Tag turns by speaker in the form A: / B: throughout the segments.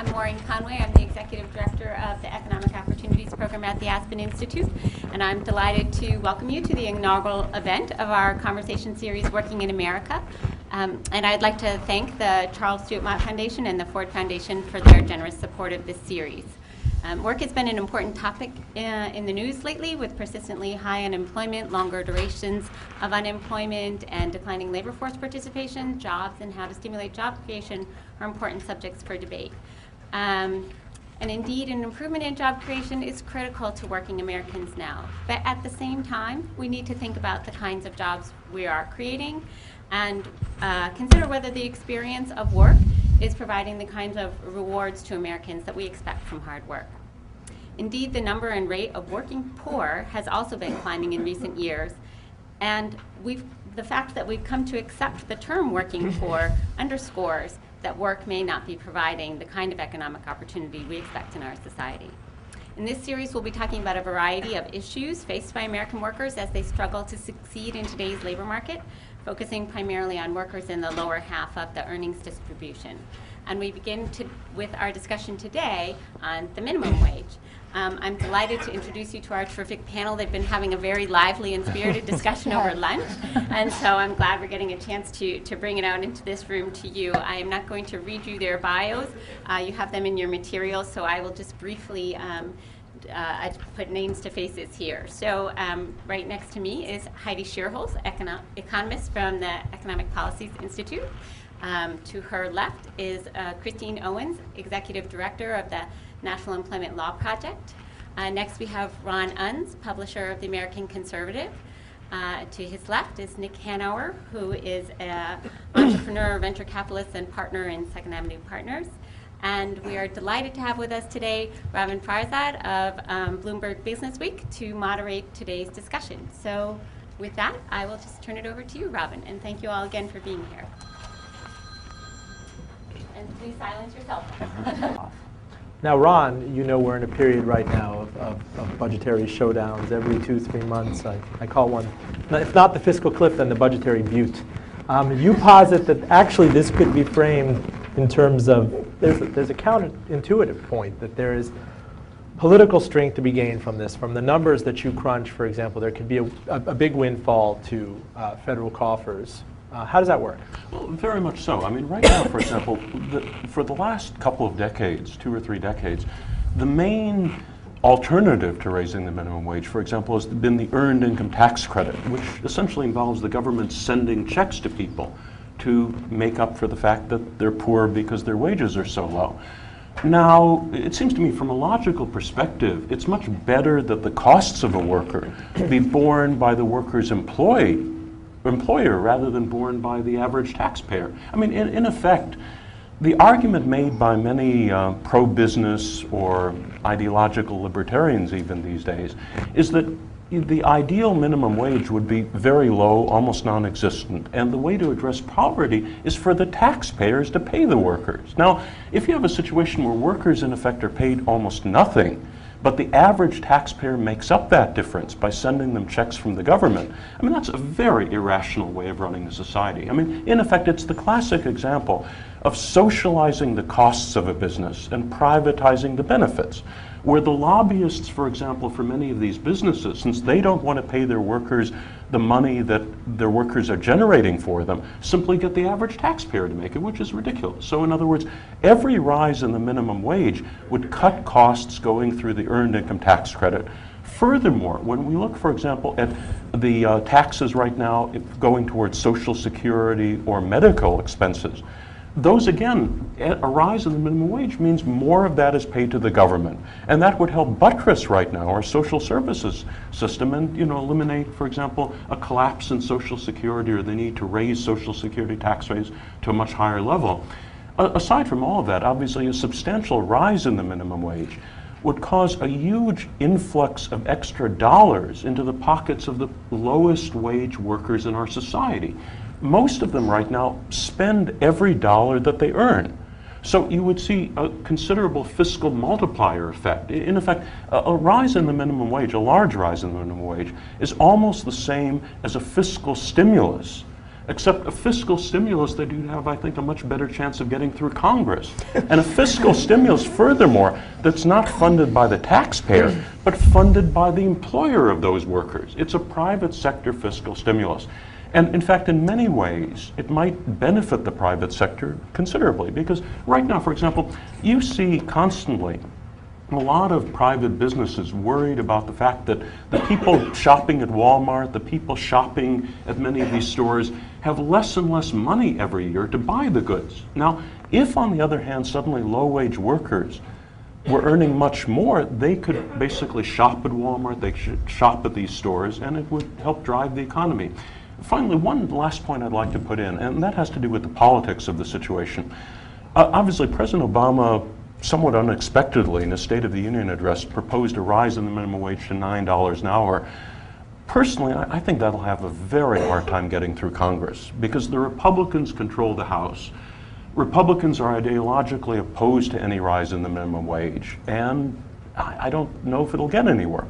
A: I'm Maureen Conway. I'm the Executive Director of the Economic Opportunities Program at the Aspen Institute, and I'm delighted to welcome you to the inaugural event of our conversation series, Working in America. And I'd like to thank the Charles Stewart Mott Foundation and the Ford Foundation for their generous support of this series. Work has been an important topic in the news lately, with persistently high unemployment, longer durations of unemployment, and declining labor force participation. Jobs and how to stimulate job creation are important subjects for debate. And indeed, an improvement in job creation is critical to working Americans now. But at the same time, we need to think about the kinds of jobs we are creating and consider whether the experience of work is providing the kinds of rewards to Americans that we expect from hard work. Indeed, the number and rate of working poor has also been climbing in recent years, and the fact that we've come to accept the term working poor underscores that work may not be providing the kind of economic opportunity we expect in our society. In this series, we'll be talking about a variety of issues faced by American workers as they struggle to succeed in today's labor market, focusing primarily on workers in the lower half of the earnings distribution. And we begin with our discussion today on the minimum wage. I'm delighted to introduce you to our terrific panel. They've been having a very lively and spirited discussion over lunch, and so I'm glad we're getting a chance to bring it out into this room to you. I am not going to read you their bios. You have them in your materials, so I will just briefly I put names to faces here. So right next to me is Heidi Shearholz, economist from the Economic Policies Institute. To her left is Christine Owens, Executive Director of the National Employment Law Project. Next we have Ron Unz, publisher of the American Conservative. To his left is Nick Hanauer, who is an entrepreneur, venture capitalist, and partner in Second Avenue Partners. And we are delighted to have with us today Robin Farzad of Bloomberg Business Week to moderate today's discussion. So with that, I will just turn it over to you, Robin, and thank you all again for being here. And please silence yourself.
B: Now, Ron, you know we're in a period right now of budgetary showdowns every 2-3 months. I call one, if not the fiscal cliff, then the budgetary butte. You posit that actually this could be framed in terms of, there's a counterintuitive point that there is political strength to be gained from this. From the numbers that you crunch, for example, there could be a big windfall to federal coffers. How does that work?
C: Well, very much so. I mean, right now, for example, for the last couple of decades, 2 or 3 decades, the main alternative to raising the minimum wage, for example, has been the earned income tax credit, which essentially involves the government sending checks to people to make up for the fact that they're poor because their wages are so low. Now, it seems to me from a logical perspective, it's much better that the costs of a worker be borne by the worker's employer rather than borne by the average taxpayer. I mean, in effect, the argument made by many pro-business or ideological libertarians even these days is that the ideal minimum wage would be very low, almost non-existent, and the way to address poverty is for the taxpayers to pay the workers. Now, if you have a situation where workers in effect are paid almost nothing, but the average taxpayer makes up that difference by sending them checks from the government, I mean, that's a very irrational way of running a society. I mean, in effect, it's the classic example of socializing the costs of a business and privatizing the benefits, where the lobbyists, for example, for many of these businesses, since they don't want to pay their workers the money that their workers are generating for them, simply get the average taxpayer to make it, which is ridiculous. So in other words, every rise in the minimum wage would cut costs going through the earned income tax credit. Furthermore, when we look, for example, at the taxes right now going towards Social Security or medical expenses, those, again, a rise in the minimum wage means more of that is paid to the government. And that would help buttress right now our social services system and, eliminate, for example, a collapse in Social Security or the need to raise Social Security tax rates to a much higher level. Aside from all of that, obviously, a substantial rise in the minimum wage would cause a huge influx of extra dollars into the pockets of the lowest wage workers in our society. Most of them right now spend every dollar that they earn. So you would see a considerable fiscal multiplier effect. In effect, a rise in the minimum wage, a large rise in the minimum wage, is almost the same as a fiscal stimulus Except a fiscal stimulus, they do have, I think, a much better chance of getting through Congress. And a fiscal stimulus, furthermore, that's not funded by the taxpayer, but funded by the employer of those workers. It's a private sector fiscal stimulus. And in fact, in many ways, it might benefit the private sector considerably, because right now, for example, you see constantly a lot of private businesses worried about the fact that the people shopping at Walmart, the people shopping at many of these stores, have less and less money every year to buy the goods. Now, if on the other hand, suddenly low-wage workers were earning much more, they could basically shop at Walmart, they should shop at these stores, and it would help drive the economy. Finally, one last point I'd like to put in, and that has to do with the politics of the situation. Obviously, President Obama, somewhat unexpectedly, in his State of the Union address, proposed a rise in the minimum wage to $9 an hour. Personally, I think that'll have a very hard time getting through Congress, because the Republicans control the House. Republicans are ideologically opposed to any rise in the minimum wage, and I don't know if it'll get anywhere.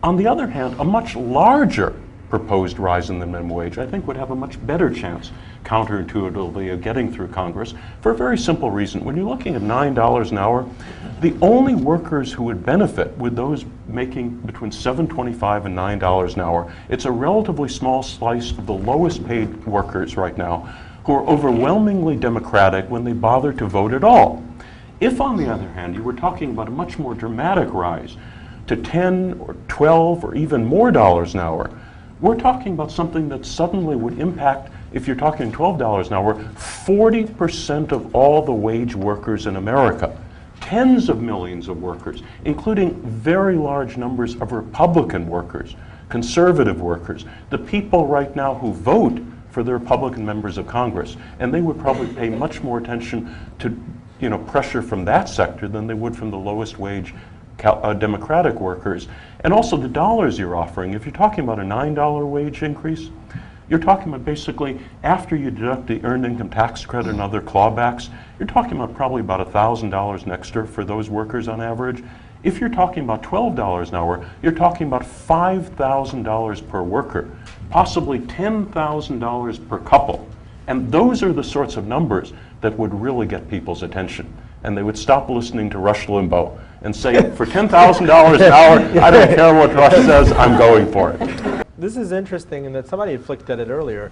C: On the other hand, a much larger proposed rise in the minimum wage, I think, would have a much better chance, counterintuitively, of getting through Congress for a very simple reason. When you're looking at $9 an hour, the only workers who would benefit would those making between $7.25 and $9 an hour. It's a relatively small slice of the lowest paid workers right now, who are overwhelmingly Democratic when they bother to vote at all. If, on the other hand, you were talking about a much more dramatic rise to 10 or 12 or even more dollars an hour, we're talking about something that suddenly would impact, if you're talking $12 an hour, 40% of all the wage workers in America. Tens of millions of workers, including very large numbers of Republican workers, conservative workers, the people right now who vote for the Republican members of Congress. And they would probably pay much more attention to pressure from that sector than they would from the lowest wage Democratic workers. And also the dollars you're offering. If you're talking about a $9 wage increase, you're talking about basically, after you deduct the earned income tax credit and other clawbacks, you're talking about probably about $1,000 extra for those workers on average. If you're talking about $12 an hour, you're talking about $5,000 per worker, possibly $10,000 per couple. And those are the sorts of numbers that would really get people's attention. And they would stop listening to Rush Limbaugh and say, for $10,000 an hour, I don't care what Rush says, I'm going for it.
B: This is interesting in that somebody had flicked at it earlier.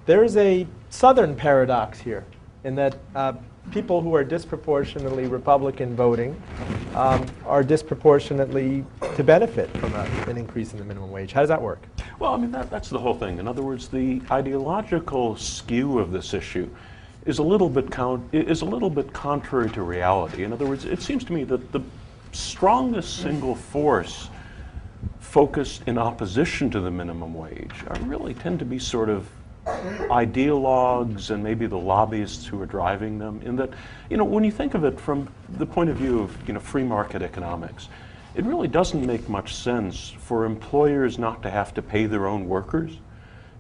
B: There's a Southern paradox here in that people who are disproportionately Republican voting are disproportionately to benefit from an increase in the minimum wage. How does that work?
C: Well, I mean, that's the whole thing. In other words, the ideological skew of this issue is a little bit contrary to reality. In other words, it seems to me that the strongest single force focused in opposition to the minimum wage really tend to be sort of ideologues and maybe the lobbyists who are driving them. In that, when you think of it from the point of view of free market economics, it really doesn't make much sense for employers not to have to pay their own workers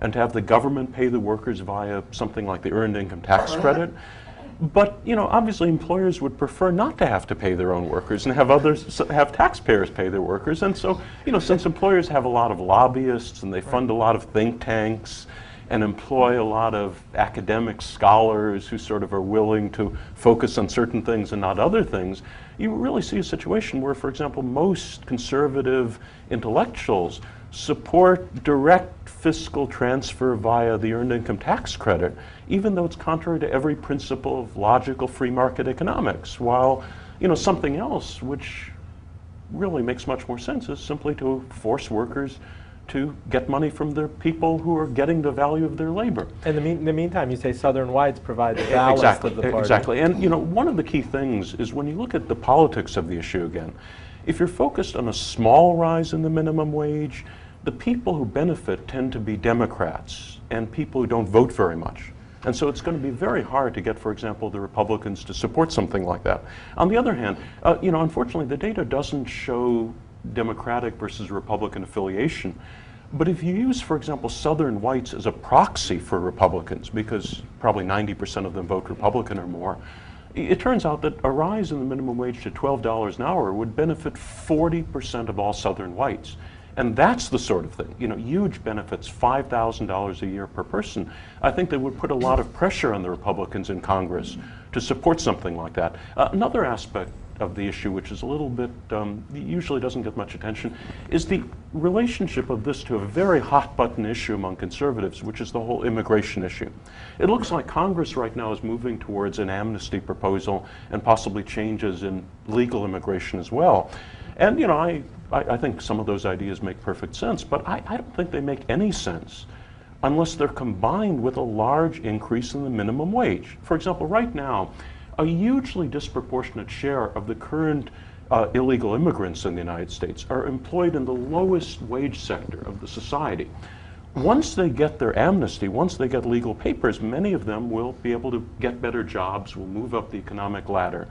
C: and to have the government pay the workers via something like the earned income tax credit. But obviously employers would prefer not to have to pay their own workers and have taxpayers pay their workers. And so, since employers have a lot of lobbyists and they fund a lot of think tanks and employ a lot of academic scholars who sort of are willing to focus on certain things and not other things, you really see a situation where, for example, most conservative intellectuals support direct fiscal transfer via the earned income tax credit, even though it's contrary to every principle of logical free market economics, while something else which really makes much more sense is simply to force workers to get money from the people who are getting the value of their labor.
B: And in the meantime, you say Southern whites provide the ballast of the party.
C: Exactly. And one of the key things is when you look at the politics of the issue again, if you're focused on a small rise in the minimum wage, the people who benefit tend to be Democrats and people who don't vote very much. And so it's going to be very hard to get, for example, the Republicans to support something like that. On the other hand, unfortunately, the data doesn't show Democratic versus Republican affiliation. But if you use, for example, Southern whites as a proxy for Republicans, because probably 90% of them vote Republican or more, it turns out that a rise in the minimum wage to $12 an hour would benefit 40% of all Southern whites. And that's the sort of thing, huge benefits, $5,000 a year per person. I think that would put a lot of pressure on the Republicans in Congress to support something like that. Another aspect of the issue, which is a little bit, usually doesn't get much attention, is the relationship of this to a very hot button issue among conservatives, which is the whole immigration issue. It looks like Congress right now is moving towards an amnesty proposal and possibly changes in legal immigration as well. And I think some of those ideas make perfect sense, but I don't think they make any sense unless they're combined with a large increase in the minimum wage. For example, right now, a hugely disproportionate share of the current illegal immigrants in the United States are employed in the lowest wage sector of the society. Once they get their amnesty, once they get legal papers, many of them will be able to get better jobs, will move up the economic ladder.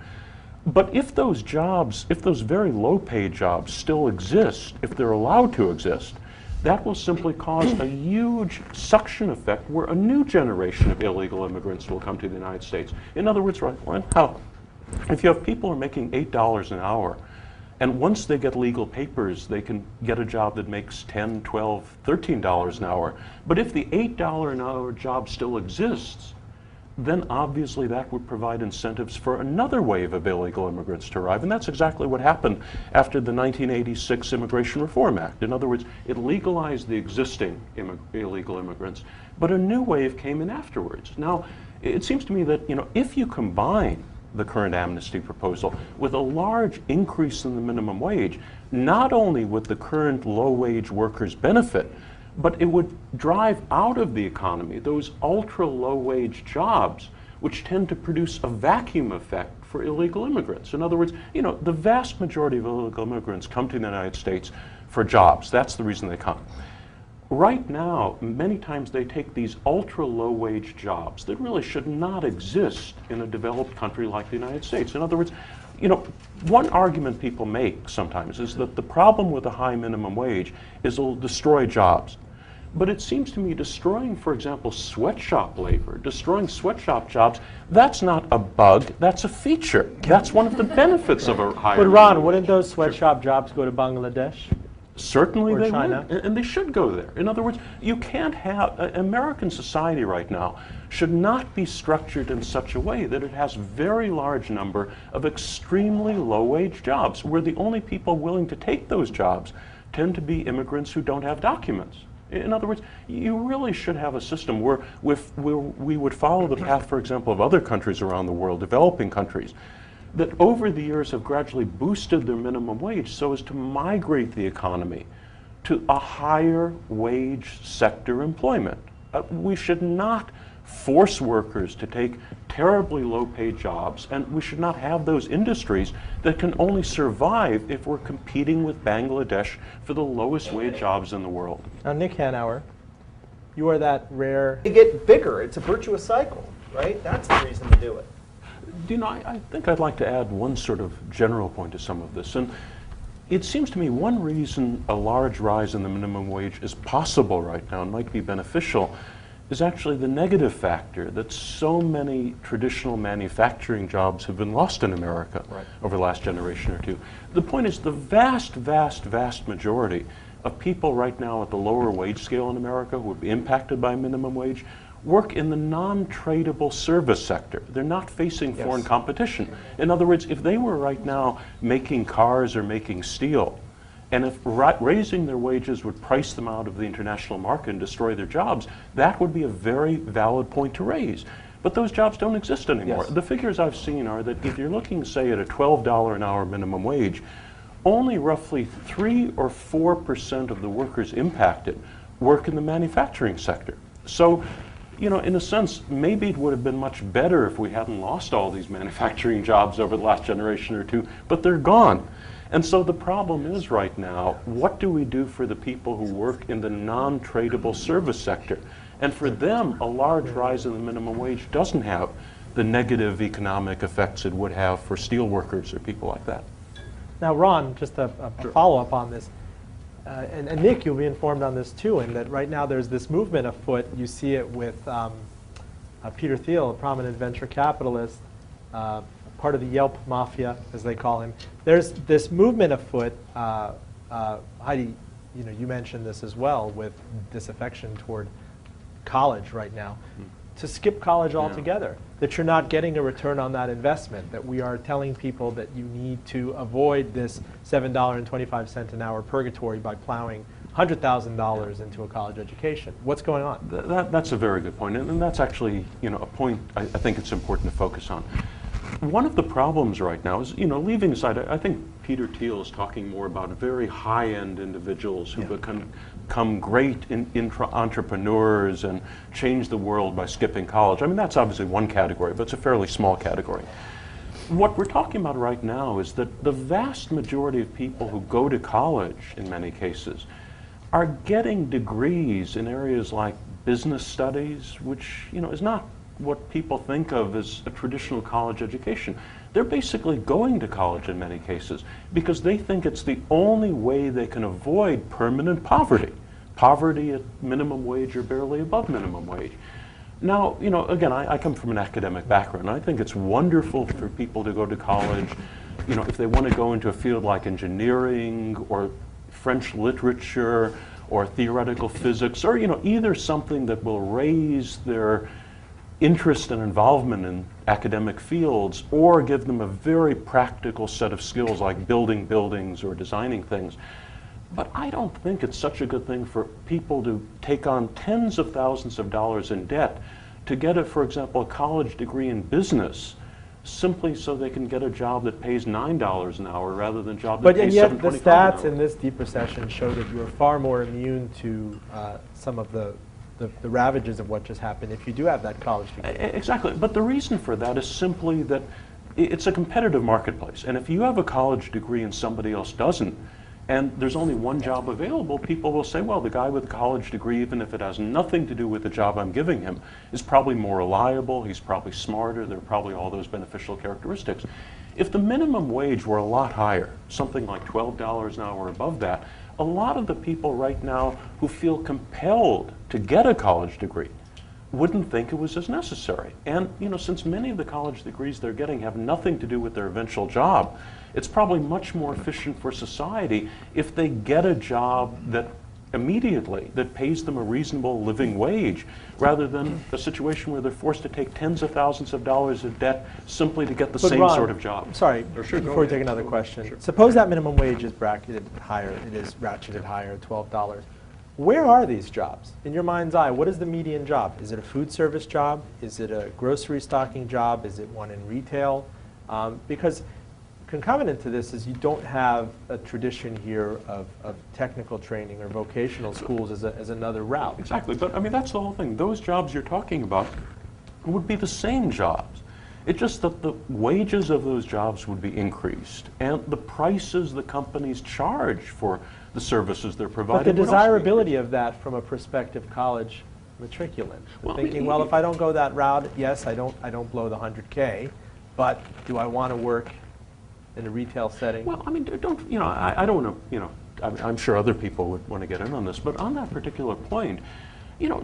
C: But if those jobs, if those very low-paid jobs still exist, if they're allowed to exist, that will simply cause a huge suction effect where a new generation of illegal immigrants will come to the United States. In other words, if you have people who are making $8 an hour, and once they get legal papers, they can get a job that makes $10, $12, $13 an hour. But if the $8 an hour job still exists, then obviously that would provide incentives for another wave of illegal immigrants to arrive. And that's exactly what happened after the 1986 Immigration Reform Act. In other words, it legalized the existing illegal immigrants, but a new wave came in afterwards. Now, it seems to me that if you combine the current amnesty proposal with a large increase in the minimum wage, not only would the current low-wage workers benefit, but it would drive out of the economy those ultra-low-wage jobs, which tend to produce a vacuum effect for illegal immigrants. In other words, the vast majority of illegal immigrants come to the United States for jobs. That's the reason they come. Right now, many times they take these ultra-low-wage jobs that really should not exist in a developed country like the United States. In other words, one argument people make sometimes is that the problem with a high minimum wage is it'll destroy jobs. But it seems to me destroying, for example, sweatshop labor, destroying sweatshop jobs, that's not a bug, that's a feature. That's one of the benefits of a higher
B: But
C: minimum
B: Ron,
C: wage.
B: wouldn't those sweatshop jobs go to Bangladesh?
C: Certainly
B: Or
C: they
B: China.
C: would, and they should go there. In other words, you can't have, American society right now should not be structured in such a way that it has very large number of extremely low-wage jobs, where the only people willing to take those jobs tend to be immigrants who don't have documents. In other words, you really should have a system where we would follow the path, for example, of other countries around the world, developing countries, that over the years have gradually boosted their minimum wage so as to migrate the economy to a higher wage sector employment. We should not force workers to take terribly low-paid jobs, and we should not have those industries that can only survive if we're competing with Bangladesh for the lowest wage jobs in the world.
B: Now, Nick Hanauer, you are that rare.
D: They get bigger. It's a virtuous cycle, right? That's the reason to do it.
C: I think I'd like to add one sort of general point to some of this. And it seems to me one reason a large rise in the minimum wage is possible right now and might be beneficial is actually the negative factor that so many traditional manufacturing jobs have been lost in America over the last generation or two. The point is the vast, vast, vast majority of people right now at the lower wage scale in America who would be impacted by minimum wage work in the non-tradable service sector. They're not facing foreign competition. In other words, if they were right now making cars or making steel, and if raising their wages would price them out of the international market and destroy their jobs, that would be a very valid point to raise. But those jobs don't exist anymore.
B: Yes.
C: The figures I've seen are that if you're looking, say, at a $12 an hour minimum wage, only roughly 3 or 4% of the workers impacted work in the manufacturing sector. So, in a sense, maybe it would have been much better if we hadn't lost all these manufacturing jobs over the last generation or two, but they're gone. And so the problem is right now, what do we do for the people who work in the non-tradable service sector? And for them, a large rise in the minimum wage doesn't have the negative economic effects it would have for steel workers or people like that.
B: Now, Ron, just a follow-up on this. And Nick, you'll be informed on this too, in that right now there's this movement afoot. You see it with Peter Thiel, a prominent venture capitalist, part of the Yelp mafia, as they call him. There's this movement afoot. Heidi you mentioned this as well with disaffection toward college right now, to skip college altogether, that you're not getting a return on that investment, that we are telling people that you need to avoid this $7.25 an hour purgatory by plowing $100,000 into a college education. What's going on?
C: That's a very good point, and that's actually a point I think it's important to focus on. One of the problems right now is, leaving aside, I think Peter Thiel is talking more about very high-end individuals who become great entrepreneurs and change the world by skipping college. I mean, that's obviously one category, but it's a fairly small category. What we're talking about right now is that the vast majority of people who go to college, in many cases, are getting degrees in areas like business studies, which is not what people think of as a traditional college education. They're basically going to college in many cases because they think it's the only way they can avoid permanent poverty. Poverty at minimum wage or barely above minimum wage. Now, again, I come from an academic background. I think it's wonderful for people to go to college, if they want to go into a field like engineering or French literature or theoretical physics, or either something that will raise their interest and involvement in academic fields, or give them a very practical set of skills like building buildings or designing things. But I don't think it's such a good thing for people to take on tens of thousands of dollars in debt to get, for example, a college degree in business, simply so they can get a job that pays $9 an hour rather than a job that pays $7.25 an hour.
B: But yet the stats in this deep recession show that you are far more immune to some of the ravages of what just happened if you do have that college degree.
C: Exactly, but the reason for that is simply that it's a competitive marketplace, and if you have a college degree and somebody else doesn't, and there's only one job available, people will say, well, the guy with a college degree, even if it has nothing to do with the job I'm giving him, is probably more reliable, he's probably smarter, there are probably all those beneficial characteristics. If the minimum wage were a lot higher, something like $12 an hour or above that, a lot of the people right now who feel compelled to get a college degree wouldn't think it was as necessary. And since many of the college degrees they're getting have nothing to do with their eventual job, it's probably much more efficient for society if they get a job that immediately that pays them a reasonable living wage, rather than a situation where they're forced to take tens of thousands of dollars of debt simply to get the same
B: Ron,
C: sort of job.
B: Sorry, before we take another question. Suppose that minimum wage is bracketed higher, it is ratcheted higher, $12. Where are these jobs? In your mind's eye, what is the median job? Is it a food service job? Is it a grocery stocking job? Is it one in retail? Because concomitant to this is you don't have a tradition here of technical training or vocational schools as another route.
C: Exactly, but I mean, that's the whole thing. Those jobs you're talking about would be the same jobs. It's just that the wages of those jobs would be increased, and the prices the companies charge for the services they're providing.
B: But the desirability of that from a prospective college matriculant, thinking, well, if I don't go that route, yes, I don't blow the 100K, but do I want to work in a retail setting?
C: Well, I mean, I don't want to, I'm sure other people would want to get in on this, but on that particular point,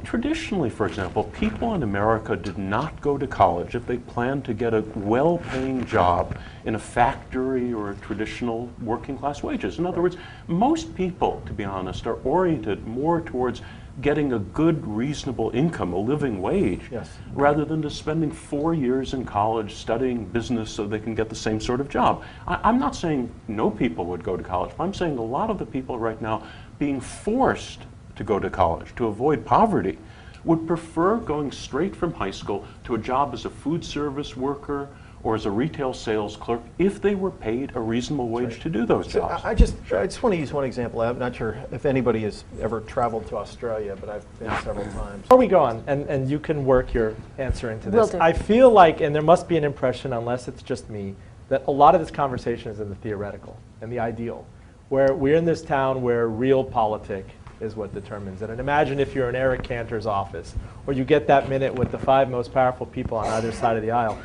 C: traditionally, for example, people in America did not go to college if they planned to get a well-paying job in a factory or traditional working class wages. In other words, most people, to be honest, are oriented more towards getting a good, reasonable income, a living wage, rather than just spending 4 years in college studying business so they can get the same sort of job. I'm not saying no people would go to college, but I'm saying a lot of the people right now being forced to go to college to avoid poverty would prefer going straight from high school to a job as a food service worker or as a retail sales clerk if they were paid a reasonable wage to do those jobs.
D: I just want to use one example. I'm not sure if anybody has ever traveled to Australia, but I've been several times.
B: Before we go on, and you can work your answer into this,
E: Will do.
B: I feel like, and there must be an impression, unless it's just me, that a lot of this conversation is in the theoretical and the ideal, where we're in this town where real politic is what determines it. And imagine if you're in Eric Cantor's office, or you get that minute with the 5 most powerful people on either side of the aisle.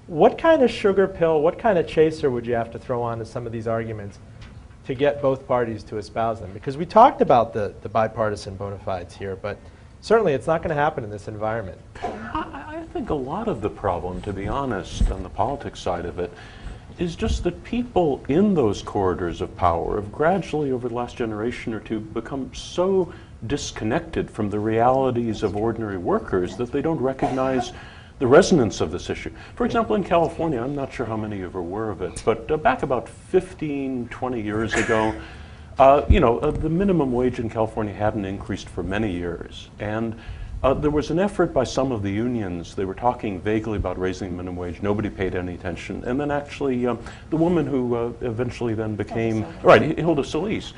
B: What kind of sugar pill, what kind of chaser would you have to throw on to some of these arguments to get both parties to espouse them? Because we talked about the bipartisan bona fides here, but certainly it's not going to happen in this environment.
C: I think a lot of the problem, to be honest, on the politics side of it, is just that people in those corridors of power have gradually, over the last generation or two, become so disconnected from the realities of ordinary workers that they don't recognize the resonance of this issue. For example, in California, I'm not sure how many of you are aware of it, but back about 15, 20 years ago, the minimum wage in California hadn't increased for many years. And there was an effort by some of the unions. They were talking vaguely about raising the minimum wage. Nobody paid any attention. And then actually, the woman who eventually then became, Hilda Solis,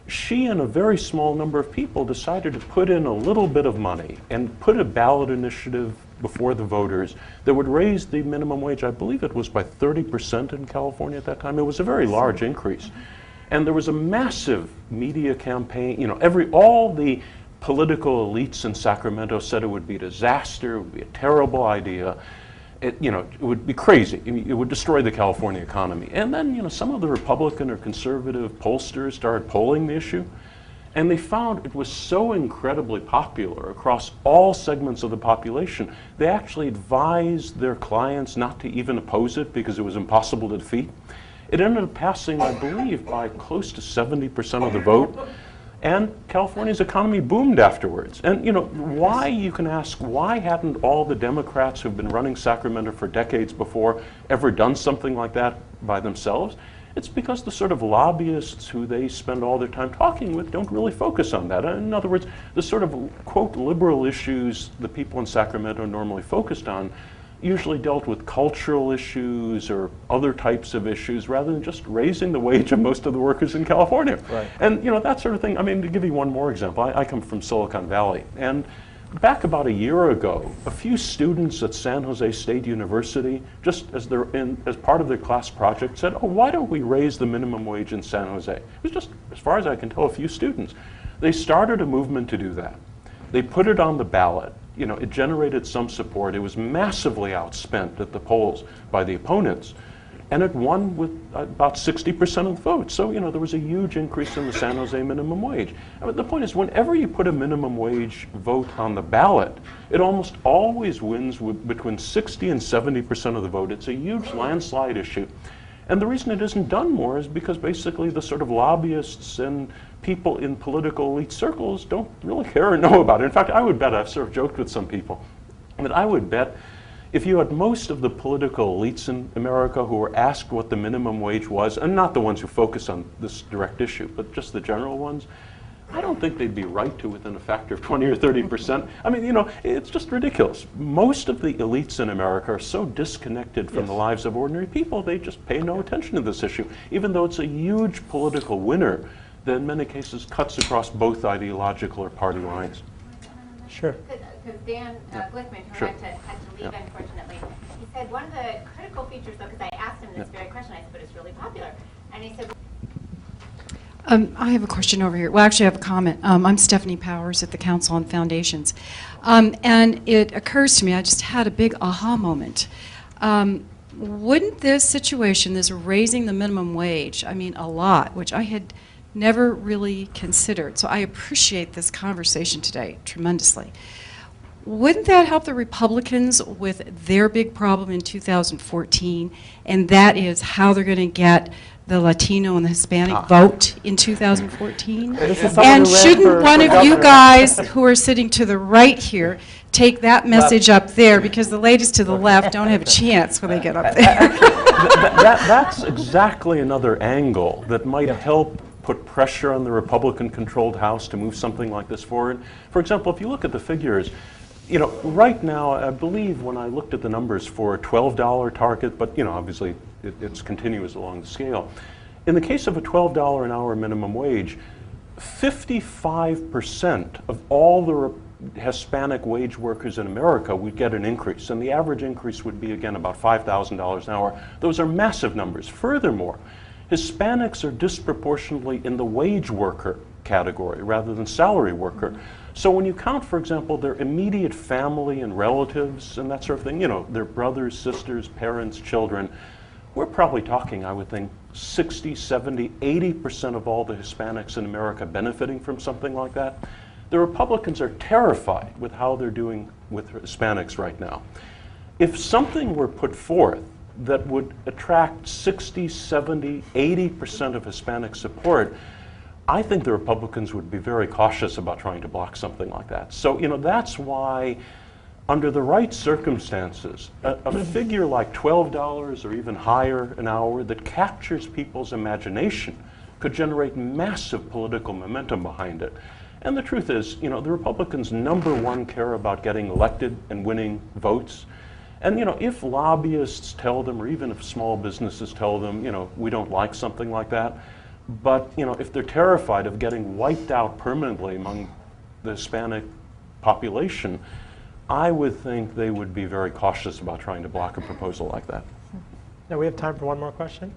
C: she and a very small number of people decided to put in a little bit of money and put a ballot initiative before the voters that would raise the minimum wage. I believe it was by 30% in California at that time. It was a very large increase. And there was a massive media campaign. All the political elites in Sacramento said it would be a disaster, it would be a terrible idea. It would be crazy. It would destroy the California economy. And then, some of the Republican or conservative pollsters started polling the issue, and they found it was so incredibly popular across all segments of the population, they actually advised their clients not to even oppose it because it was impossible to defeat. It ended up passing, I believe, by close to 70% of the vote. And California's economy boomed afterwards. And why, you can ask, why hadn't all the Democrats who've been running Sacramento for decades before ever done something like that by themselves? It's because the sort of lobbyists who they spend all their time talking with don't really focus on that. In other words, the sort of, quote, liberal issues the people in Sacramento normally focused on usually dealt with cultural issues or other types of issues rather than just raising the wage of most of the workers in California.
D: Right.
C: And that sort of thing. I mean, to give you one more example, I come from Silicon Valley, and back about a year ago, a few students at San Jose State University, just as part of their class project, said, "Oh, why don't we raise the minimum wage in San Jose?" It was just, as far as I can tell, a few students. They started a movement to do that. They put it on the ballot. It generated some support. It was massively outspent at the polls by the opponents, and it won with about 60% of the vote. So, there was a huge increase in the San Jose minimum wage. I mean, the point is, whenever you put a minimum wage vote on the ballot, it almost always wins with between 60 and 70% of the vote. It's a huge landslide issue. And the reason it isn't done more is because basically the sort of lobbyists and people in political elite circles don't really care or know about it. In fact, I would bet, I've sort of joked with some people, that I would bet if you had most of the political elites in America who were asked what the minimum wage was, and not the ones who focus on this direct issue, but just the general ones, I don't think they'd be right to within a factor of 20 or 30%. I mean, it's just ridiculous. Most of the elites in America are so disconnected from the lives of ordinary people, they just pay no attention to this issue, even though it's a huge political winner that in many cases cuts across both ideological or party lines.
B: Sure.
A: Because Dan Glickman, who had to leave, unfortunately, he said one of the critical features, though, because I asked him this very question, I said, but it's really popular, and he said,
E: I have a question over here. Well, actually, I have a comment. I'm Stephanie Powers at the Council on Foundations. And it occurs to me, I just had a big aha moment. Wouldn't this situation, this raising the minimum wage, I mean, a lot, which I had never really considered, so I appreciate this conversation today tremendously. Wouldn't that help the Republicans with their big problem in 2014, and that is how they're going to get the Latino and the Hispanic vote in 2014? And shouldn't one of you guys who are sitting to the right here take that message up there, because the ladies to the left don't have a chance when they get up there?
C: That's exactly another angle that might help put pressure on the Republican-controlled House to move something like this forward. For example, if you look at the figures, right now, I believe when I looked at the numbers for a $12 target, but obviously it's continuous along the scale. In the case of a $12 an hour minimum wage, 55% of all the Hispanic wage workers in America would get an increase, and the average increase would be, again, about $5,000 an hour. Those are massive numbers. Furthermore, Hispanics are disproportionately in the wage worker category rather than salary worker. So when you count, for example, their immediate family and relatives and that sort of thing, their brothers, sisters, parents, children, we're probably talking, I would think, 60, 70, 80% of all the Hispanics in America benefiting from something like that. The Republicans are terrified with how they're doing with Hispanics right now. If something were put forth that would attract 60, 70, 80% of Hispanic support, I think the Republicans would be very cautious about trying to block something like that. So, that's why, under the right circumstances, a figure like $12 or even higher an hour that captures people's imagination could generate massive political momentum behind it. And the truth is, the Republicans, #1, care about getting elected and winning votes. And, if lobbyists tell them, or even if small businesses tell them, we don't like something like that, but, if they're terrified of getting wiped out permanently among the Hispanic population, I would think they would be very cautious about trying to block a proposal like that.
B: Now we have time for one more question.